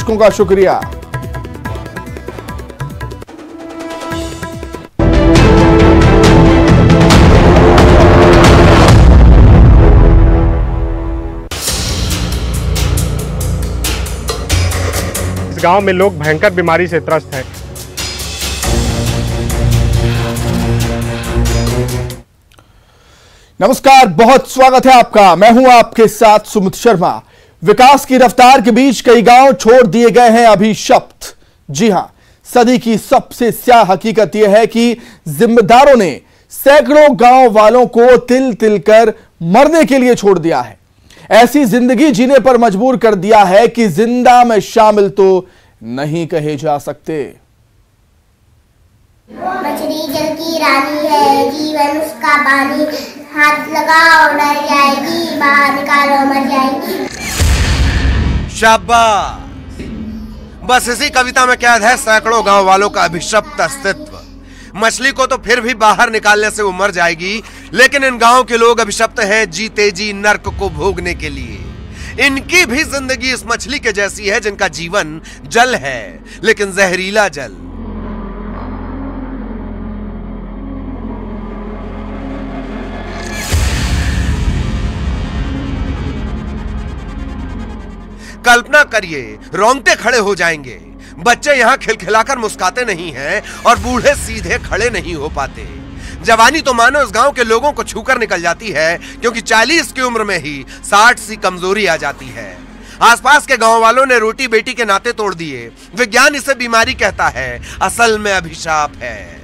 दर्शकों का शुक्रिया। इस गांव में लोग भयंकर बीमारी से त्रस्त हैं। नमस्कार, बहुत स्वागत है आपका। मैं हूं आपके साथ सुमित शर्मा। विकास की रफ्तार के बीच कई गांव छोड़ दिए गए हैं अभिशप्त। जी हां, सदी की सबसे स्याह हकीकत यह है कि जिम्मेदारों ने सैकड़ों गांव वालों को तिल तिल कर मरने के लिए छोड़ दिया है। ऐसी जिंदगी जीने पर मजबूर कर दिया है कि जिंदा में शामिल तो नहीं कहे जा सकते। मछली जल की रानी है, जीवन उसका पानी, हाथ लगाओ डर जाएगी, बाहर निकालो मर जाएगी। शाबाश, बस इसी कविता में कैद है सैकड़ों गांव वालों का अभिशप्त अस्तित्व। मछली को तो फिर भी बाहर निकालने से वो मर जाएगी, लेकिन इन गांव के लोग अभिशप्त हैं जीते जी नर्क को भोगने के लिए। इनकी भी जिंदगी इस मछली के जैसी है जिनका जीवन जल है, लेकिन जहरीला जल। कल्पना करिए, रोंगटे खड़े हो जाएंगे। बच्चे यहाँ खिलखिलाकर मुस्कुराते नहीं हैं और बूढ़े सीधे खड़े नहीं हो पाते। जवानी तो मानो इस गांव के लोगों को छूकर निकल जाती है, क्योंकि 40 की उम्र में ही 60 सी कमजोरी आ जाती है। आसपास के गांव वालों ने रोटी बेटी के नाते तोड़ दिए। विज्ञान इसे बीमारी कहता है, असल में अभिशाप है।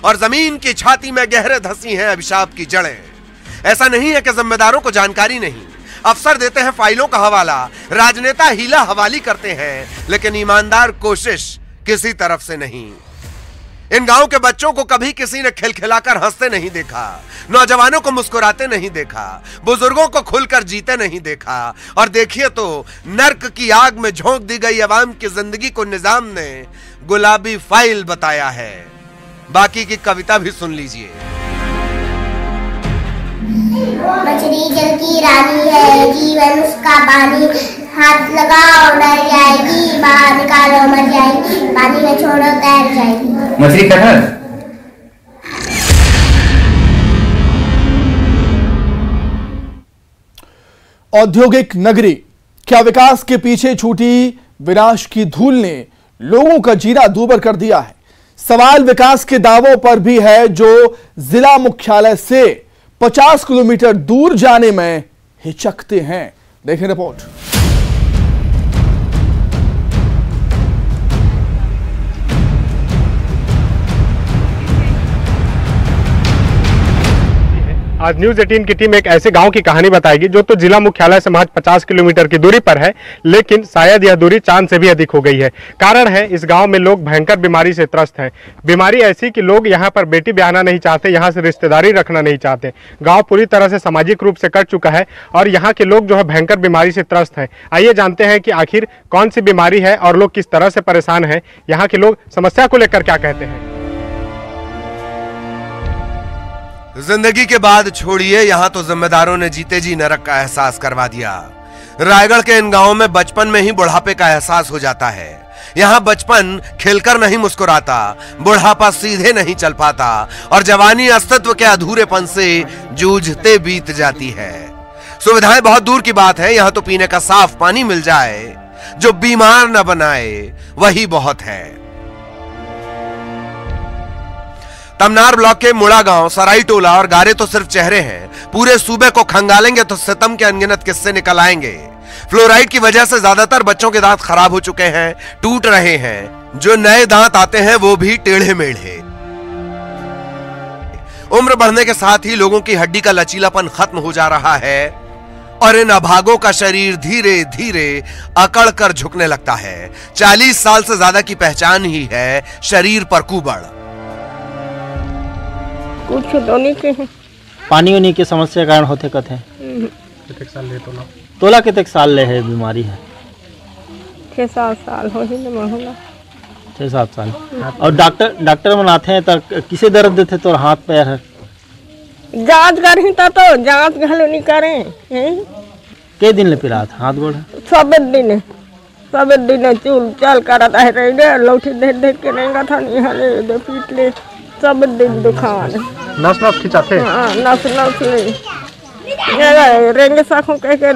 और जमीन की छाती में गहरे धंसी हैं अभिशाप की जड़ें। ऐसा नहीं है कि जिम्मेदारों को जानकारी नहीं, अफसर देते हैं फाइलों का हवाला, राजनेता हीला हवाली करते हैं, लेकिन ईमानदार कोशिश किसी तरफ से नहीं। इन गांव के बच्चों को कभी किसी ने खिलखिलाकर हंसते नहीं देखा, नौजवानों को मुस्कुराते नहीं देखा, बुजुर्गों को खुलकर जीते नहीं देखा। और देखिए तो नर्क की आग में झोंक दी गई अवाम की जिंदगी को निजाम ने गुलाबी फाइल बताया है। बाकी की कविता भी सुन लीजिए। मछली जल की रानी है, जीवन उसका पानी, हाथ लगाओ डर जाएगी, बाहर निकालो मर जाएगी, पानी में छोड़ो तैर जाएगी। मछली कटहल। औद्योगिक नगरी, क्या विकास के पीछे छूटी विनाश की धूल ने लोगों का जीना दूभर कर दिया है? सवाल विकास के दावों पर भी है जो जिला मुख्यालय से 50 किलोमीटर दूर जाने में हिचकते हैं। देखें रिपोर्ट। आज न्यूज 18 की टीम एक ऐसे गांव की कहानी बताएगी जो तो जिला मुख्यालय से महज 50 किलोमीटर की दूरी पर है, लेकिन शायद यह दूरी चांद से भी अधिक हो गई है। कारण है, इस गांव में लोग भयंकर बीमारी से त्रस्त हैं। बीमारी ऐसी कि लोग यहां पर बेटी ब्याहना नहीं चाहते, यहां से रिश्तेदारी रखना नहीं चाहते। गाँव पूरी तरह से सामाजिक रूप से कट चुका है और यहाँ के लोग जो है भयंकर बीमारी से त्रस्त हैं। आइए जानते हैं कि आखिर कौन सी बीमारी है और लोग किस तरह से परेशान हैं। यहाँ के लोग समस्या को लेकर क्या कहते हैं। जिंदगी के बाद छोड़िए, यहां तो जिम्मेदारों ने जीते जी नरक का एहसास करवा दिया। रायगढ़ के इन गांवों में बचपन में ही बुढ़ापे का एहसास हो जाता है। यहाँ बचपन खिलकर नहीं मुस्कुराता, बुढ़ापा सीधे नहीं चल पाता और जवानी अस्तित्व के अधूरेपन से जूझते बीत जाती है। सुविधाएं बहुत दूर की बात है, यहाँ तो पीने का साफ पानी मिल जाए जो बीमार न बनाए वही बहुत है। तमनार ब्लॉक के मुड़ा गांव, सराई टोला और गारे तो सिर्फ चेहरे हैं। पूरे सूबे को खंगालेंगे तो सितम के अनगिनत किस्से निकल आएंगे। फ्लोराइड की वजह से ज्यादातर बच्चों के दांत खराब हो चुके हैं, टूट रहे हैं। जो नए दांत आते हैं वो भी टेढ़े मेढ़े। उम्र बढ़ने के साथ ही लोगों की हड्डी का लचीलापन खत्म हो जा रहा है और इन अभागों का शरीर धीरे धीरे अकड़ कर झुकने लगता है। 40 साल से ज्यादा की पहचान ही है शरीर पर कुबड़। कुछ तो नहीं के पानी वानी की समस्या के कारण होते कथे तोला कितने साल ले है बीमारी है? 6-7 साल हो ही ना 6-7 साल। और डॉक्टर मनाते हैं तो किसे दर्द देते तो हाथ पैर है जांच करें तो जांच घलो नहीं करें। के दिन ले पिरात हाथ गोड़? 7 दिन सब दिन चूल चल कर रहे लौठी दे के रहेगा था नहीं पीट ले सब दिन दुकान नस नस खिंचाते नस नस ले रेंगे साखों कह के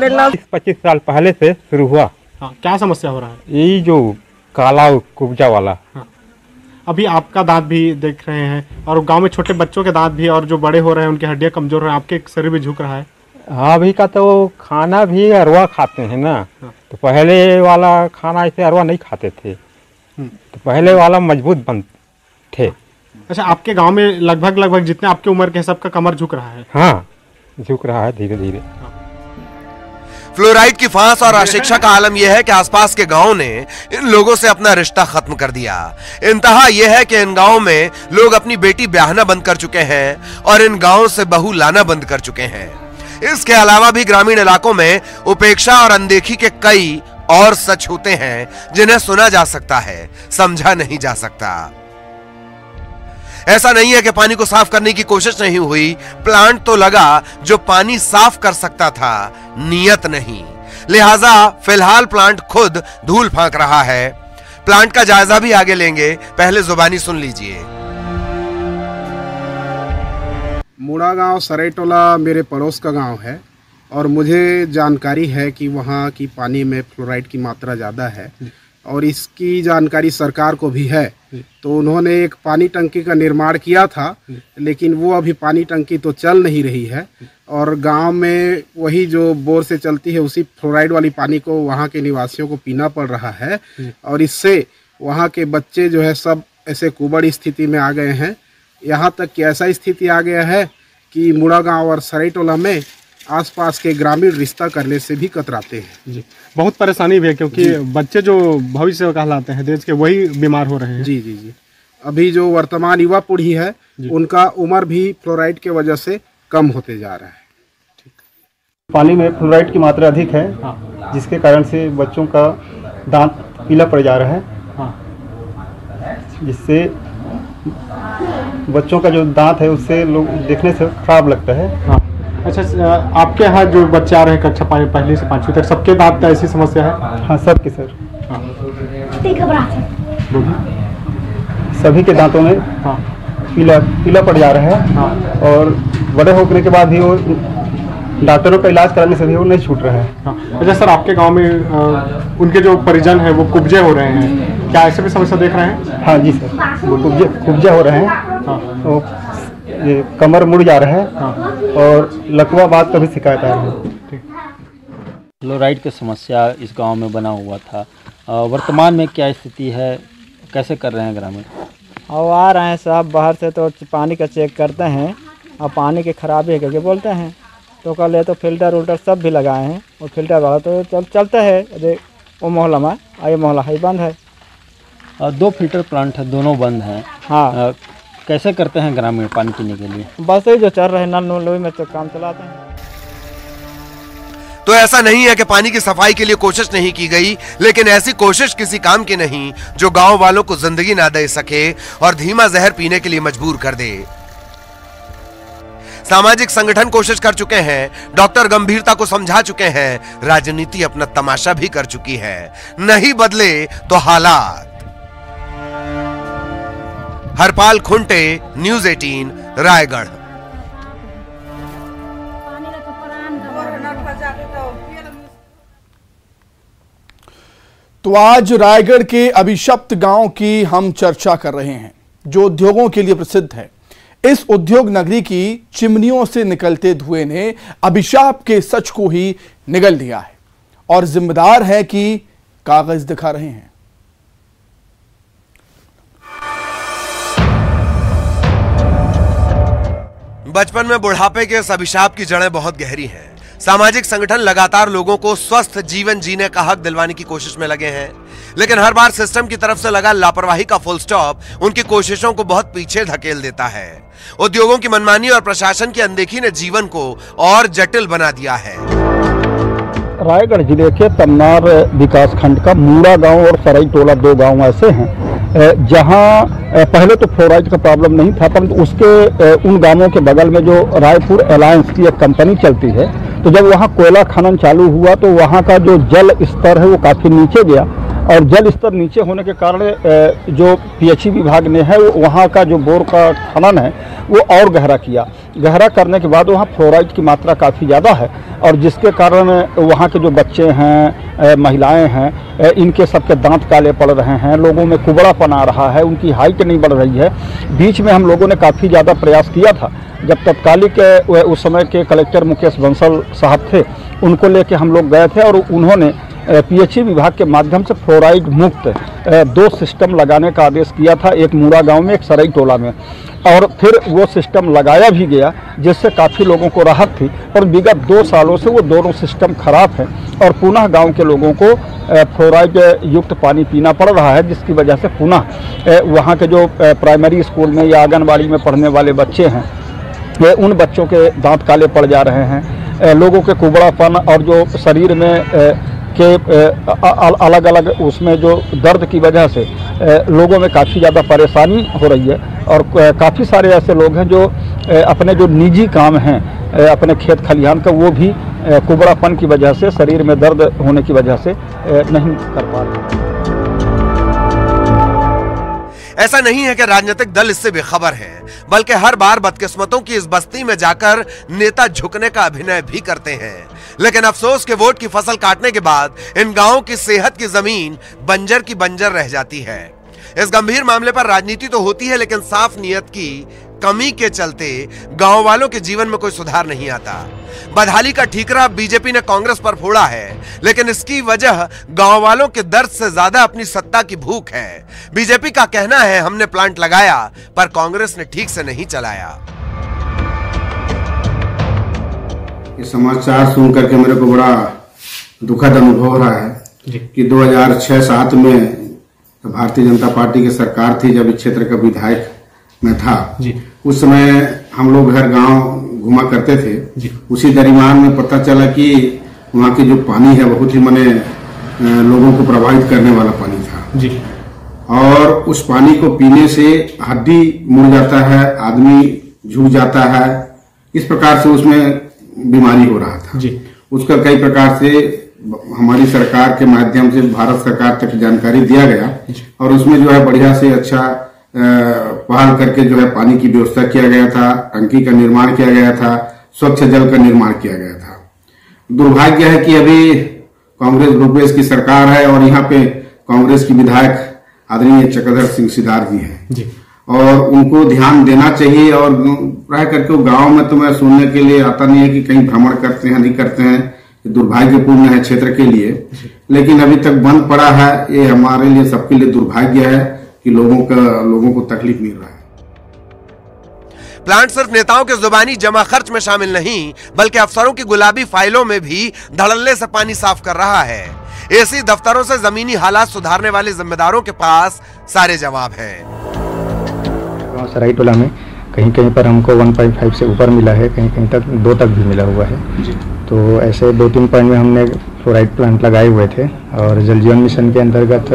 25 साल पहले से शुरू हुआ। हाँ, क्या समस्या हो रहा है? यही जो काला कुब्जा वाला। हाँ। अभी आपका दांत भी देख रहे हैं और गांव में छोटे बच्चों के दांत भी और जो बड़े हो रहे हैं उनकी हड्डियां कमजोर हैं, आपके शरीर भी झुक रहा है। हाँ, अभी का तो खाना भी अरवा खाते हैं ना। हाँ। तो पहले वाला खाना ऐसे अरवा नहीं खाते थे, तो पहले वाला मजबूत बन थे। अच्छा, आपके गांव में लगभग जितने आपकी उम्र के सबका कमर झुक रहा है? हाँ, झुक रहा है धीरे धीरे। फ्लोराइड की फांस और अशिक्षा का आलम यह है कि आसपास के गांवों ने इन लोगों से अपना रिश्ता खत्म कर दिया। इंतहा यह है कि इन गांवों में लोग अपनी बेटी ब्याहना बंद कर चुके हैं और इन गांवों से बहू लाना बंद कर चुके हैं। इसके अलावा भी ग्रामीण इलाकों में उपेक्षा और अनदेखी के कई और सच होते हैं जिन्हें सुना जा सकता है, समझा नहीं जा सकता। ऐसा नहीं है कि पानी को साफ करने की कोशिश नहीं हुई, प्लांट तो लगा जो पानी साफ कर सकता था, नियत नहीं। लिहाजा फिलहाल प्लांट खुद धूल फांक रहा है। प्लांट का जायजा भी आगे लेंगे, पहले जुबानी सुन लीजिए। मुड़ा गांव सरायटोला मेरे पड़ोस का गांव है और मुझे जानकारी है कि वहाँ की पानी में फ्लोराइड की मात्रा ज़्यादा है और इसकी जानकारी सरकार को भी है। तो उन्होंने एक पानी टंकी का निर्माण किया था, लेकिन वो अभी पानी टंकी तो चल नहीं रही है और गांव में वही जो बोर से चलती है उसी फ्लोराइड वाली पानी को वहाँ के निवासियों को पीना पड़ रहा है और इससे वहाँ के बच्चे जो है सब ऐसे कुबड़ स्थिति में आ गए हैं। यहाँ तक कि ऐसा स्थिति आ गया है कि मुड़ा गाँव और सरायटोला में आसपास के ग्रामीण रिश्ता करने से भी कतराते हैं। जी, बहुत परेशानी भी है क्योंकि बच्चे जो भविष्य कहलाते हैं देश के, वही बीमार हो रहे हैं। जी जी जी, अभी जो वर्तमान युवा पीढ़ी है उनका उम्र भी फ्लोराइड के वजह से कम होते जा रहा है। पानी में फ्लोराइड की मात्रा अधिक है। हाँ। जिसके कारण से बच्चों का दांत पीला पड़ जा रहा है। हाँ। जिससे बच्चों का जो दांत है उससे लोग देखने से खराब लगता है। हाँ। अच्छा, आपके यहाँ जो बच्चे आ रहे हैं कक्षा पहली से 5वीं तक, सबके दांत ऐसी समस्या है? हाँ, सबके सर। हाँ। सभी के दांतों में हाँ पीला पड़ जा रहा है। हाँ। और बड़े होने के बाद भी वो डॉक्टरों का इलाज कराने से भी वो नहीं छूट रहा है। हाँ। अच्छा सर, आपके गांव में उनके जो परिजन है वो कुब्जे हो रहे हैं, क्या ऐसे भी समस्या देख रहे हैं? हाँ जी सर, वो कुब्जे हो रहे हैं। हाँ। तो ये कमर मुड़ जा रहा है। हाँ। और लकवा बात का भी शिकायत आ रही है। फ्लोराइड की समस्या इस गांव में बना हुआ था। वर्तमान में क्या स्थिति है, कैसे कर रहे हैं ग्रामीण? और आ रहे हैं साहब बाहर से तो पानी का चेक करते हैं और पानी की खराबी है करके बोलते हैं, तो कल ये तो फिल्टर उल्टर सब भी लगाए हैं और फिल्टर वाला तो चलता है। वो मोहल्ला में ये मोहल्ला है बंद है। 2 फिल्टर प्लांट है, दोनों बंद हैं। हाँ। कैसे करते हैं ग्रामीण पानी पीने के लिए? बस ये जो चल रहे हैं नल लोई में तो काम चलाते हैं। तो ऐसा नहीं है कि पानी की सफाई के लिए कोशिश नहीं की गई, लेकिन ऐसी कोशिश किसी काम की नहीं जो गांव वालों को जिंदगी ना दे सके और धीमा जहर पीने के लिए मजबूर कर दे। सामाजिक संगठन कोशिश कर चुके हैं, डॉक्टर गंभीरता को समझा चुके हैं, राजनीति अपना तमाशा भी कर चुकी है। नहीं बदले तो हालात। हरपाल खुंटे, न्यूज़ 18, रायगढ़। तो आज रायगढ़ के अभिशप्त गांव की हम चर्चा कर रहे हैं, जो उद्योगों के लिए प्रसिद्ध है। इस उद्योग नगरी की चिमनियों से निकलते धुएं ने अभिशाप के सच को ही निगल दिया है और जिम्मेदार है कि कागज दिखा रहे हैं। बचपन में बुढ़ापे के इस अभिशाप की जड़ें बहुत गहरी हैं। सामाजिक संगठन लगातार लोगों को स्वस्थ जीवन जीने का हक दिलवाने की कोशिश में लगे हैं, लेकिन हर बार सिस्टम की तरफ से लगा लापरवाही का फुल स्टॉप उनकी कोशिशों को बहुत पीछे धकेल देता है। उद्योगों की मनमानी और प्रशासन की अनदेखी ने जीवन को और जटिल बना दिया है। रायगढ़ जिले के तमनार विकास खंड का मुड़ा गांव और सरायटोला 2 गांव ऐसे हैं जहां पहले तो फ्लोराइड का प्रॉब्लम नहीं था, परंतु उसके उन गांवों के बगल में जो रायपुर अलायंस की एक कंपनी चलती है, तो जब वहां कोयला खनन चालू हुआ तो वहां का जो जल स्तर है वो काफ़ी नीचे गया और जल स्तर नीचे होने के कारण जो पीएचई विभाग ने है वहाँ का जो बोर का खनन है वो और गहरा किया। गहरा करने के बाद वहाँ फ्लोराइड की मात्रा काफ़ी ज़्यादा है और जिसके कारण वहाँ के जो बच्चे हैं, महिलाएं हैं, इनके सबके दांत काले पड़ रहे हैं, लोगों में कुबड़ापन आ रहा है, उनकी हाइट नहीं बढ़ रही है। बीच में हम लोगों ने काफ़ी ज़्यादा प्रयास किया था, जब तत्कालिक उस समय के कलेक्टर मुकेश बंसल साहब थे, उनको लेके हम लोग गए थे और उन्होंने पीएचई विभाग के माध्यम से फ्लोराइड मुक्त 2 सिस्टम लगाने का आदेश किया था, एक मूड़ा गांव में, एक सराई टोला में, और फिर वो सिस्टम लगाया भी गया जिससे काफ़ी लोगों को राहत थी। और विगत 2 सालों से वो दोनों सिस्टम खराब हैं और पुनः गांव के लोगों को फ्लोराइड युक्त पानी पीना पड़ रहा है, जिसकी वजह से पुनः वहाँ के जो प्राइमरी स्कूल में या आंगनबाड़ी में पढ़ने वाले बच्चे हैं, उन बच्चों के दांत काले पड़ जा रहे हैं, लोगों के कुबड़ापन और जो शरीर में के अलग अलग उसमें जो दर्द की वजह से लोगों में काफ़ी ज़्यादा परेशानी हो रही है। और काफ़ी सारे ऐसे लोग हैं जो अपने जो निजी काम हैं अपने खेत खलिहान का, वो भी कुबड़ापन की वजह से, शरीर में दर्द होने की वजह से नहीं कर पा रहे। ऐसा नहीं है कि राजनीतिक दल इससे बेखबर हैं, बल्कि हर बार बदकिस्मतों की इस बस्ती में जाकर नेता झुकने का अभिनय भी करते हैं। लेकिन अफसोस के वोट की फसल काटने के बाद इन गांवों की सेहत की जमीन बंजर की बंजर रह जाती है। इस गंभीर मामले पर राजनीति तो होती है, लेकिन साफ नियत की कमी के चलते गांव वालों के जीवन में कोई सुधार नहीं आता। बदहाली का ठीकरा बीजेपी ने कांग्रेस पर फोड़ा है, लेकिन इसकी वजह गांव वालों के दर्द से ज्यादा अपनी सत्ता की भूख है। बीजेपी का कहना है हमने प्लांट लगाया, पर कांग्रेस ने ठीक से नहीं चलाया। ये समाचार सुन करके मेरे को बड़ा दुखद अनुभव हो रहा है कि 2006-07 में भारतीय जनता पार्टी की सरकार थी, जब इस क्षेत्र का विधायक मैं था जी। उस समय हम लोग हर गांव घुमा करते थे जी। उसी दरमियान में पता चला कि वहाँ की जो पानी है बहुत ही लोगों को प्रभावित करने वाला पानी था जी। और उस पानी को पीने से हड्डी मुड़ जाता है, आदमी झुक जाता है, इस प्रकार से उसमें बीमारी हो रहा था जी। उसका कई प्रकार से हमारी सरकार के माध्यम से भारत सरकार तक जानकारी दिया गया और उसमें जो है बढ़िया से अच्छा पहल करके जो है पानी की व्यवस्था किया गया था, टंकी का निर्माण किया गया था, स्वच्छ जल का निर्माण किया गया था। दुर्भाग्य है कि अभी कांग्रेस ग्रुपेश की सरकार है और यहाँ पे कांग्रेस की विधायक आदरणीय चक्रधर सिंह सिदार जी हैं और उनको ध्यान देना चाहिए। और प्राय करके गांव में तो मैं सुनने के लिए आता नहीं है कि कहीं भ्रमण करते हैं, नहीं करते हैं, दुर्भाग्यपूर्ण है क्षेत्र के लिए, लेकिन अभी तक बंद पड़ा है। ये हमारे लिए, सबके लिए दुर्भाग्य है कि लोगों को तकलीफ मिल रहा है। प्लांट सिर्फ नेताओं के जुबानी जमा खर्च में शामिल नहीं, बल्कि अफसरों की गुलाबी फाइलों में भी धड़ल्ले से पानी साफ कर रहा है। ऐसी दफ्तरों से जमीनी हालात सुधारने वाले जिम्मेदारों के पास सारे जवाब हैं। सराई टोला में कहीं कहीं पर हमको 1.5 से ऊपर मिला है, कहीं कहीं तक 2 तक भी मिला हुआ है जी। तो ऐसे 2-3 पॉइंट में हमने फ्लोराइड प्लांट लगाए हुए थे और जल जीवन मिशन के अंतर्गत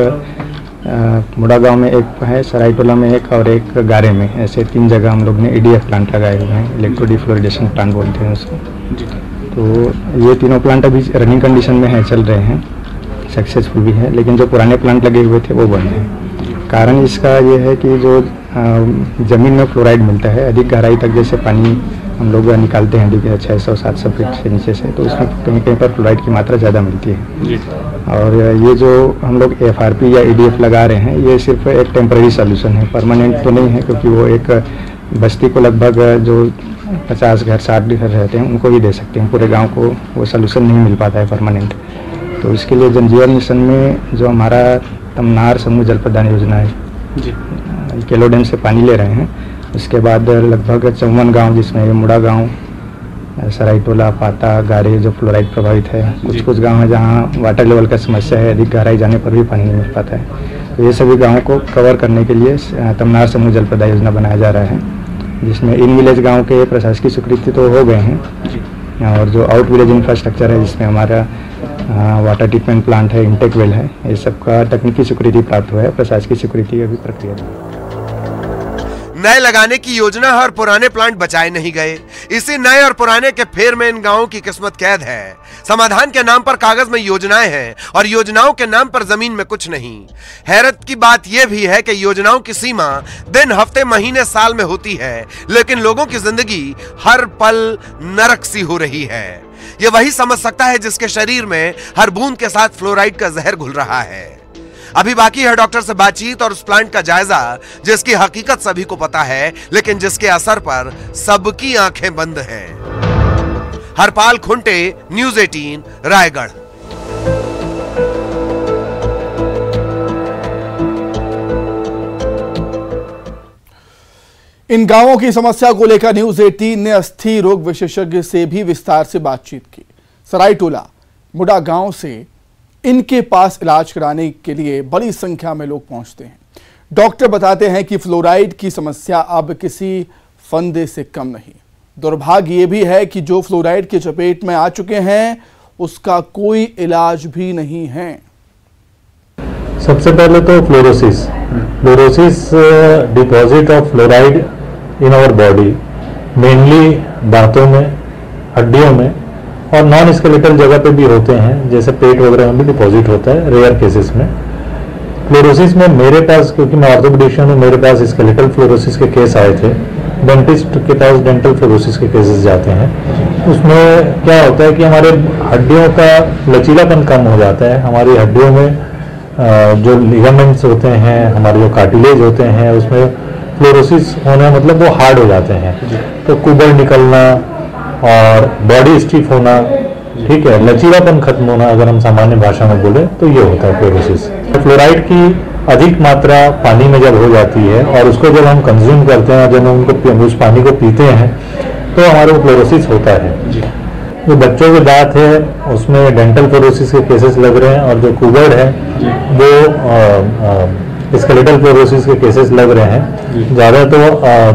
मुड़ा गांव में एक है, सराई टोला में एक और एक गारे में, ऐसे 3 जगह हम लोग ने EDF प्लांट लगाए हुए हैं, इलेक्ट्रो डिफ्लोरिडेशन प्लांट बोलते हैं उसको जी। तो ये तीनों प्लांट अभी रनिंग कंडीशन में है, चल रहे हैं, सक्सेसफुल भी है, लेकिन जो पुराने प्लांट लगे हुए थे वो बंद हैं। कारण इसका ये है कि जो ज़मीन में फ्लोराइड मिलता है अधिक गहराई तक, जैसे पानी हम लोग निकालते हैं 600-700 फीट से नीचे से, तो उसमें कहीं कहीं पर फ्लोराइड की मात्रा ज़्यादा मिलती है जी। और ये जो हम लोग FRP या EDF लगा रहे हैं, ये सिर्फ एक टेम्पररी सोल्यूशन है, परमानेंट तो नहीं है, क्योंकि वो एक बस्ती को लगभग जो 50 घर 60 घर रहते हैं उनको ही दे सकते हैं, पूरे गाँव को वो सोल्यूशन नहीं मिल पाता है परमानेंट। तो इसके लिए जल जीवन मिशन में जो हमारा तमनार समूह जल प्रदान योजना है जी, केलो डैम से पानी ले रहे हैं, उसके बाद लगभग 54 गांव, जिसमें मुड़ा गांव, सराई टोला, पाता, गारे जो फ्लोराइड प्रभावित है, कुछ गांव है जहां वाटर लेवल का समस्या है, अधिक गहराई जाने पर भी पानी नहीं मिल पाता है। तो ये सभी गांवों को कवर करने के लिए तमनार समूह जल प्रदान योजना बनाया जा रहा है, जिसमें इन विलेज गाँव के प्रशासकीय स्वीकृति तो हो गए हैं और जो आउट विलेज इंफ्रास्ट्रक्चर है, जिसमें हमारा वाटर ट्रीटमेंट प्लांट है, इंटेक वेल है, ये सबका तकनीकी स्वीकृति प्राप्त हुआ है, प्रशासकीय स्वीकृति अभी प्रक्रिया में। नए लगाने की योजना है और पुराने प्लांट बचाए नहीं गए। इसी नए और पुराने के फेर में इन गांवों की किस्मत कैद है। समाधान के नाम पर कागज में योजनाएं हैं और योजनाओं के नाम पर जमीन में कुछ नहीं। हैरत की बात यह भी है कि योजनाओं की सीमा दिन, हफ्ते, महीने, साल में होती है, लेकिन लोगों की जिंदगी हर पल नरक सी हो रही है। यह वही समझ सकता है जिसके शरीर में हर बूंद के साथ फ्लोराइड का जहर घुल रहा है। अभी बाकी है डॉक्टर से बातचीत और उस प्लांट का जायजा जिसकी हकीकत सभी को पता है, लेकिन जिसके असर पर सबकी आंखें बंद हैं। हरपाल खुंटे, न्यूज़ 18, रायगढ़। इन गांवों की समस्या को लेकर न्यूज़ 18 ने अस्थि रोग विशेषज्ञ से भी विस्तार से बातचीत की। सरायटोला मुडा गांव से इनके पास इलाज कराने के लिए बड़ी संख्या में लोग पहुंचते हैं। डॉक्टर बताते हैं कि फ्लोराइड की समस्या अब किसी फंदे से कम नहीं। दुर्भाग्य ये भी है कि जो फ्लोराइड की चपेट में आ चुके हैं उसका कोई इलाज भी नहीं है। सबसे पहले तो fluorosis deposit of fluoride in our body, mainly दांतों में, हड्डियों में और नॉन स्केलेटल जगह पे भी होते हैं, जैसे पेट वगैरह में भी डिपॉजिट होता है रेयर केसेस में। फ्लोरोसिस में मेरे पास, क्योंकि मैं ऑर्थोपेडिशियन हूँ, मेरे पास स्केलेटल फ्लोरोसिस के केस आए थे। डेंटिस्ट के पास डेंटल फ्लोरोसिस के केसेस जाते हैं। उसमें क्या होता है कि हमारे हड्डियों का लचीलापन कम हो जाता है। हमारी हड्डियों में जो लिगामेंट्स होते हैं, हमारे जो कार्टिलेज होते हैं, उसमें फ्लोरोसिस होना मतलब वो हार्ड हो जाते हैं। तो कुबड़ निकलना और बॉडी स्टिफ होना, ठीक है, लचीलापन खत्म होना, अगर हम सामान्य भाषा में बोले तो ये होता है फ्लोरोसिस। तो फ्लोराइड की अधिक मात्रा पानी में जब हो जाती है और उसको जब हम कंज्यूम करते हैं, जब हम उनको उस पानी को पीते हैं तो हमारे को फ्लोरोसिस होता है। जो बच्चों के दांत है उसमें डेंटल फ्लोरोसिस के केसेस लग रहे हैं और जो कुबड़ है वो स्केलेटल फ्लोरोसिस के केसेस लग रहे हैं। ज़्यादा तो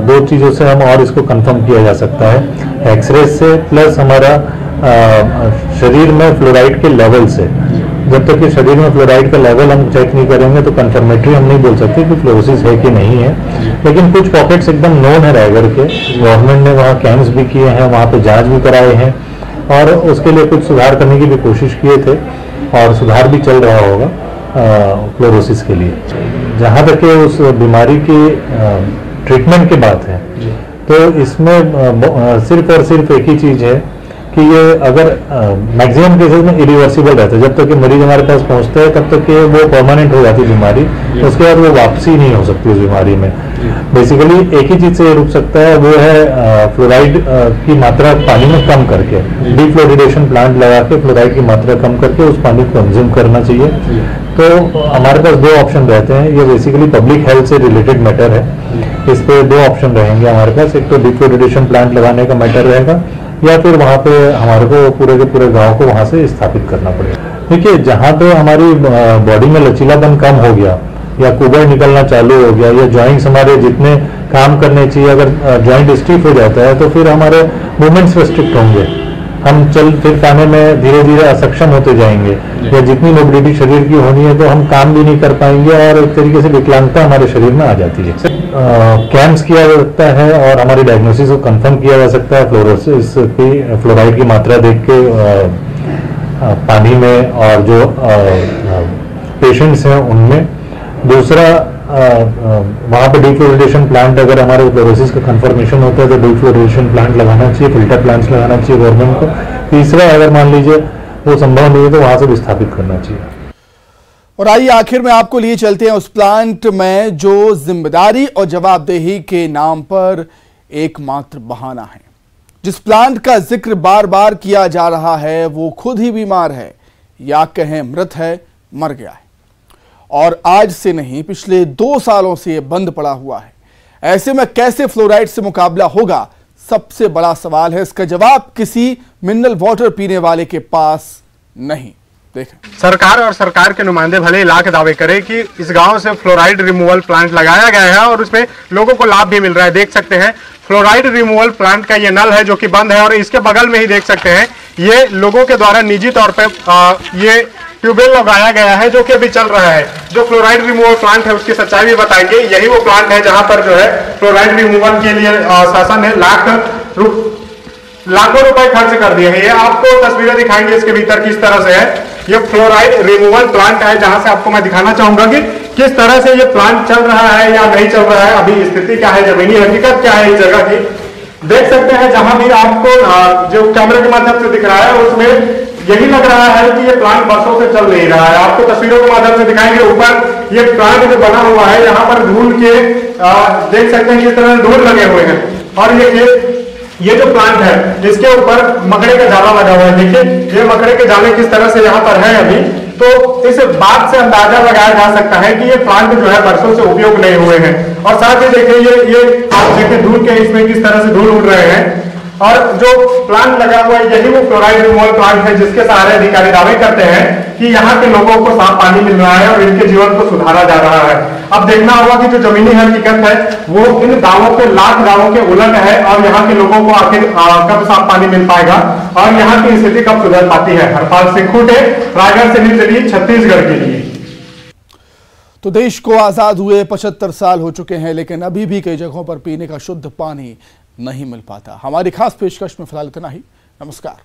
दो चीज़ों से हम और इसको कंफर्म किया जा सकता है, एक्सरे से प्लस हमारा शरीर में फ्लोराइड के लेवल से। जब तक कि शरीर में फ्लोराइड का लेवल हम चेक नहीं करेंगे तो कंफर्मेटरी हम नहीं बोल सकते कि फ्लोरोसिस है कि नहीं है। लेकिन कुछ पॉकेट्स एकदम नोन है रायगढ़ के, गवर्नमेंट ने वहाँ कैंप्स भी किए हैं, वहाँ पे जांच भी कराए हैं और उसके लिए कुछ सुधार करने की भी कोशिश किए थे और सुधार भी चल रहा होगा फ्लोरोसिस के लिए। जहाँ तक कि उस बीमारी की ट्रीटमेंट की बात है तो इसमें सिर्फ और सिर्फ एक ही चीज़ है कि ये अगर मैक्सिमम केसेस में इरिवर्सिबल रहता है। जब तक कि मरीज हमारे पास पहुंचता है तब तक कि वो परमानेंट हो जाती है बीमारी, उसके बाद वो वापसी नहीं हो सकती उस बीमारी में। बेसिकली एक ही चीज़ से ये रुक सकता है, वो है फ्लोराइड की मात्रा पानी में कम करके, डीफ्लोरिडेशन प्लांट लगा के फ्लोराइड की मात्रा कम करके उस पानी को कंज्यूम करना चाहिए। तो हमारे पास दो ऑप्शन रहते हैं। ये बेसिकली पब्लिक हेल्थ से रिलेटेड मैटर है, इस पर दो ऑप्शन रहेंगे हमारे पास। एक तो डीफ्लोरिडेशन प्लांट लगाने का मैटर रहेगा या फिर वहाँ पे हमारे को पूरे के पूरे गांव को वहाँ से स्थापित करना पड़ेगा। देखिए, जहाँ पे हमारी बॉडी में लचीलापन कम हो गया या कुबड़ निकलना चालू हो गया या जॉइंट्स हमारे जितने काम करने चाहिए, अगर जॉइंट स्टिफ हो जाता है तो फिर हमारे मूवमेंट्स रेस्ट्रिक्ट होंगे, हम चल फिर पाने में धीरे धीरे असक्षम होते जाएंगे या जितनी मोबिलिटी शरीर की होनी है तो हम काम भी नहीं कर पाएंगे और एक तरीके से विकलांगता हमारे शरीर में आ जाती है। कैंप्स किया जा सकता है और हमारी डायग्नोसिस को कंफर्म किया जा सकता है फ्लोरोसिस की, फ्लोराइड की मात्रा देख के पानी में और जो पेशेंट्स हैं उनमें। दूसरा, वहाँ पे डीफ्लोरिडेशन प्लांट, अगर हमारे फ्लोरोसिस का कंफर्मेशन होता है तो डीफ्लोरिडेशन प्लांट लगाना चाहिए, फिल्टर प्लांट्स लगाना चाहिए गवर्नमेंट को। तीसरा, अगर मान लीजिए वो संभव नहीं है तो वहाँ से विस्थापित करना चाहिए। और आइए आखिर में आपको लिए चलते हैं उस प्लांट में जो जिम्मेदारी और जवाबदेही के नाम पर एकमात्र बहाना है। जिस प्लांट का जिक्र बार बार किया जा रहा है वो खुद ही बीमार है या कहें मृत है, मर गया है और आज से नहीं पिछले 2 सालों से ये बंद पड़ा हुआ है। ऐसे में कैसे फ्लोराइड से मुकाबला होगा, सबसे बड़ा सवाल है। इसका जवाब किसी मिनरल वाटर पीने वाले के पास नहीं। देखें, सरकार और सरकार के नुमाइंदे भले लाख दावे करें कि इस गांव से फ्लोराइड रिमूवल प्लांट लगाया गया है और उसमें लोगों को लाभ भी मिल रहा है। देख सकते हैं फ्लोराइड रिमूवल प्लांट का ये नल है जो कि बंद है और इसके बगल में ही देख सकते हैं ये लोगों के द्वारा निजी तौर पे ये ट्यूबवेल लगाया गया है जो कि अभी चल रहा है। जो फ्लोराइड रिमूवल प्लांट है उसकी सच्चाई भी बताएंगे। यही वो प्लांट है जहां पर जो है फ्लोराइड रिमूवल के लिए शासन ने लाखों रुपए खर्च कर दिए हैं। ये आपको तस्वीरें दिखाएंगे इसके भीतर किस तरह से है। ये फ्लोराइड रिमूवल प्लांट है, जहां से आपको मैं दिखाना चाहूंगा कि किस तरह से ये प्लांट चल रहा है या नहीं चल रहा है, अभी स्थिति क्या है, जमीनी हकीकत क्या है इस जगह की। देख सकते हैं जहां भी आपको जो कैमरे के माध्यम से दिख रहा है उसमें यही लग रहा है कि ये प्लांट बरसों से चल नहीं रहा है। आपको तस्वीरों के माध्यम से दिखाएंगे ऊपर ये प्लांट जो बना हुआ है, यहाँ पर धूल के देख सकते हैं किस तरह धूल लगे हुए हैं। और ये जो प्लांट है इसके ऊपर मकड़े का जाला लगा हुआ है। देखिए ये मकड़े के जाले किस तरह से यहाँ पर है अभी, तो इस बात से अंदाजा लगाया जा सकता है कि ये प्लांट जो है बरसों से उपयोग नहीं हुए हैं। और साथ ही देखिए ये आप देखिए धूल के इसमें किस तरह से धूल उड़ रहे हैं। और जो प्लांट लगा हुआ है यही वो फ्लोराइड रिमूवल प्लांट है, जिसके सहारे अधिकारी दावे करते हैं कि यहाँ के लोगों को साफ पानी मिल रहा है और इनके जीवन को सुधारा जा रहा है। अब देखना होगा कि जो जमीनी हकीकत है वो इन गांवों के लाख गांवों के उलट है और यहाँ के लोगों को आखिर कब साफ पानी मिल पाएगा और यहाँ की स्थिति कब सुधर पाती है। हरपाल सिंह खूंटे, रायगढ़ से न्यूज़ 18 छत्तीसगढ़ के लिए। तो देश को आजाद हुए 75 साल हो चुके हैं, लेकिन अभी भी कई जगहों पर पीने का शुद्ध पानी नहीं मिल पाता। हमारी खास पेशकश में फिलहाल इतना ही। नमस्कार।